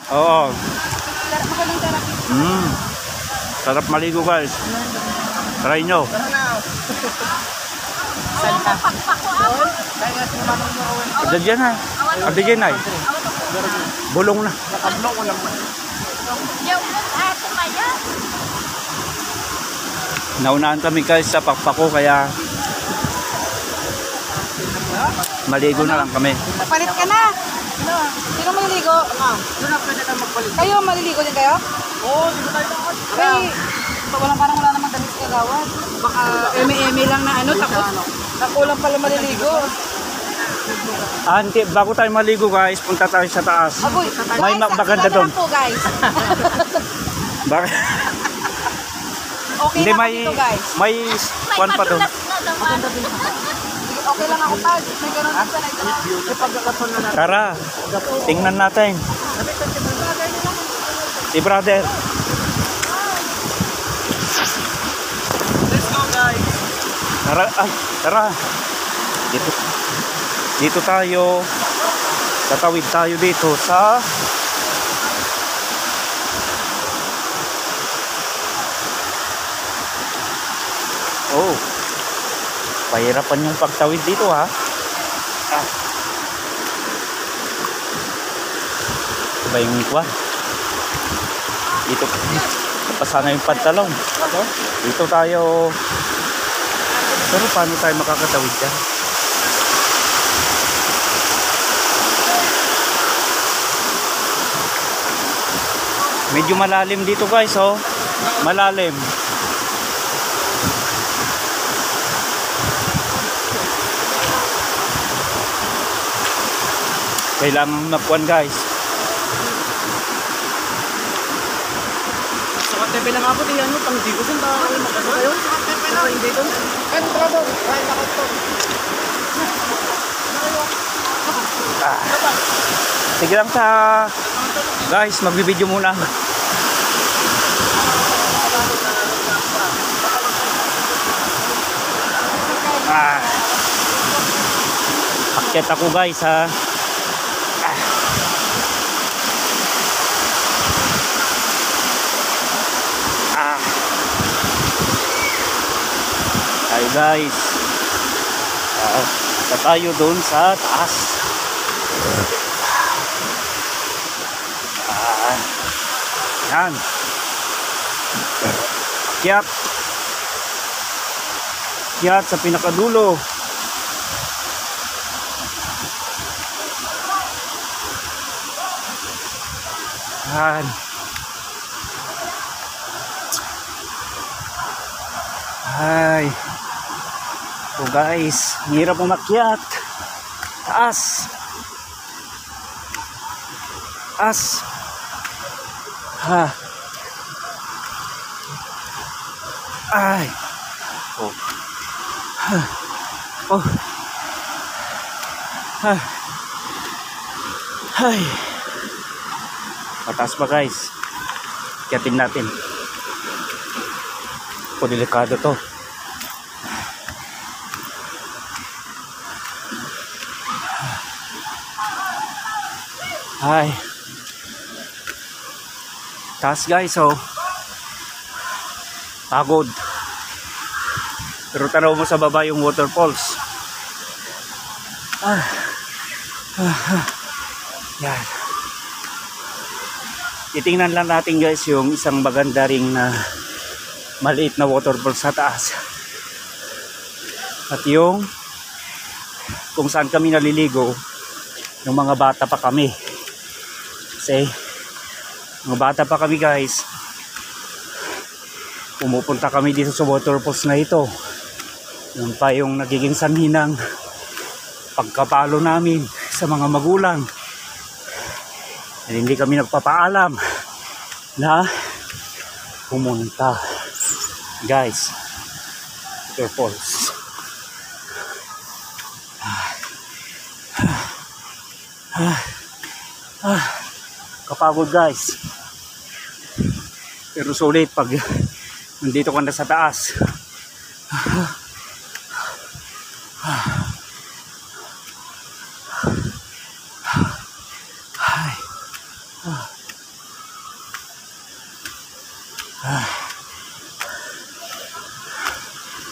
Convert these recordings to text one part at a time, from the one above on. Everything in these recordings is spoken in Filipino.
Oo. Magaling therapy. Sarap maligo guys. Try nyo. Salta. Ada dyan ay. Ada dyan ay. Bulong na. Naunahan kami guys sa Pakpako kaya maligo na lang kami. Palit ka na. Sino maliligo? Doon na pwede tayo magpalit. Kayo, maliligo din kayo? Oo, di ba tayo naman? Ay, parang wala namang damit sa kagawad. Baka eme-eme lang na ano, tapos nakulang pala maliligo. Hindi, bago tayo maligo guys, punta tayo sa taas. Aboy, May maganda doon. po guys. Bakit? Okay Hindi, lang ako dito guys. may kwan pa doon. Okay lang ako pag may ganun din sa night. Tara, tingnan natin. Si brother. Let's go guys. Tara, ay, tara. Dito tayo. Tatawid tayo dito sa Oh. Pahirapan yung pagtawid dito ha. Ito ba yung kwan? Dito. Napasana yung pantalon. Dito tayo. Pero paano tayo makakatawid dyan? Medyo malalim dito guys oh. Malalim. Kailangan mapuan guys. Sa KTP lang ako, tingnan mo, pang dito sin tayo magkasa kayo. Sa KTP lang. Hindi doon. Ano ba doon? Right ako to. Sige lang sa guys, magbibideo muna. Akyat ako guys ha. Ay guys. Tayo doon sa taas. Yan. Akyat. Akyat sa pinakadulo. Yan. Ay. So guys, hirap umakyat. Taas. Taas. Ha. Ay. Oh. Ha. Oh. Ha. Ay. Mataas pa guys. Kyatin natin. O delikado to. Ay. Taas guys oh. Pagod. Pero tanaw mo sa baba yung waterfalls. Yan. Titingnan lang natin guys yung isang maganda ring na maliit na waterfalls sa taas. At yung kung saan kami naliligo ng mga bata pa kami. Kasi mga bata pa kami guys, pumupunta kami dito sa waterfalls na ito. Yun pa yung nagiging sanhi ng pagkapalo namin sa mga magulang. Hindi kami nagpapaalam na pumunta guys waterfalls. Kapagod guys, pero sulit pag nandito ka na sa taas.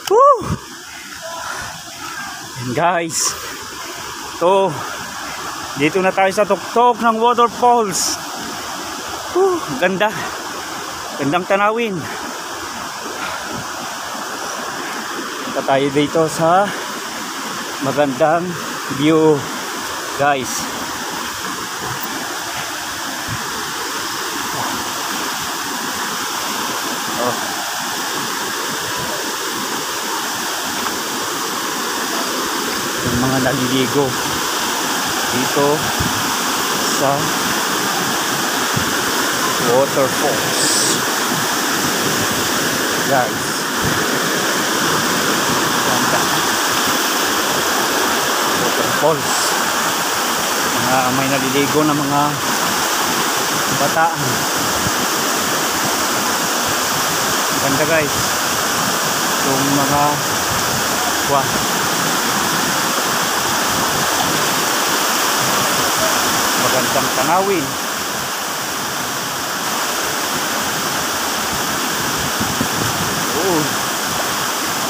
Woo! And guys, to dito na tayo sa tuktok ng waterfalls. Ganda. Gandang tanawin. Punta tayo dito sa magandang view, guys. Oh. Yung mga naliligo dito sa waterfalls, guys. Ganda. Waterfalls. May naliligo na mga bataan. Ganda, guys. Yung mga magandang tanawin.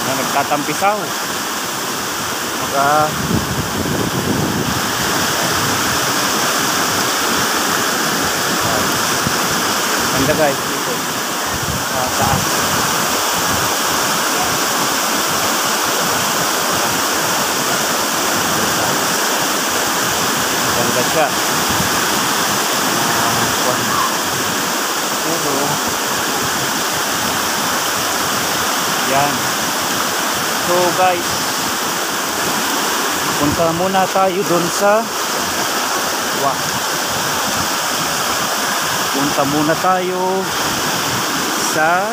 Na nagtatampisaw. Ganda, guys, dito sa taas. Ganda siya. Yan. So guys, punta muna tayo dun sa punta muna tayo sa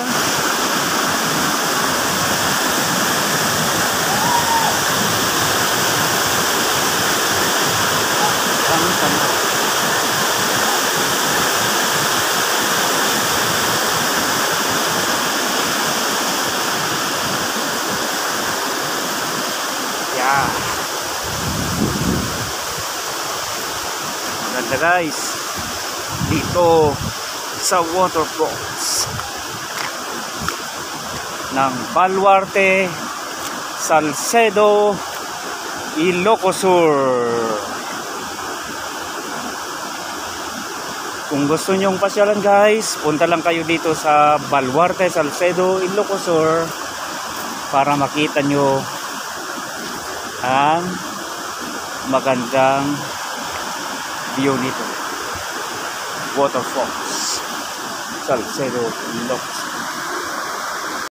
maganda, guys, dito sa waterfalls ng Baluarte, Salcedo, Ilocos Sur. Kung gusto nyong pasyalan, guys, punta lang kayo dito sa Baluarte, Salcedo, Ilocos Sur para makita nyo ang magandang view nito. Waterfalls, Salcedo, Ilocos.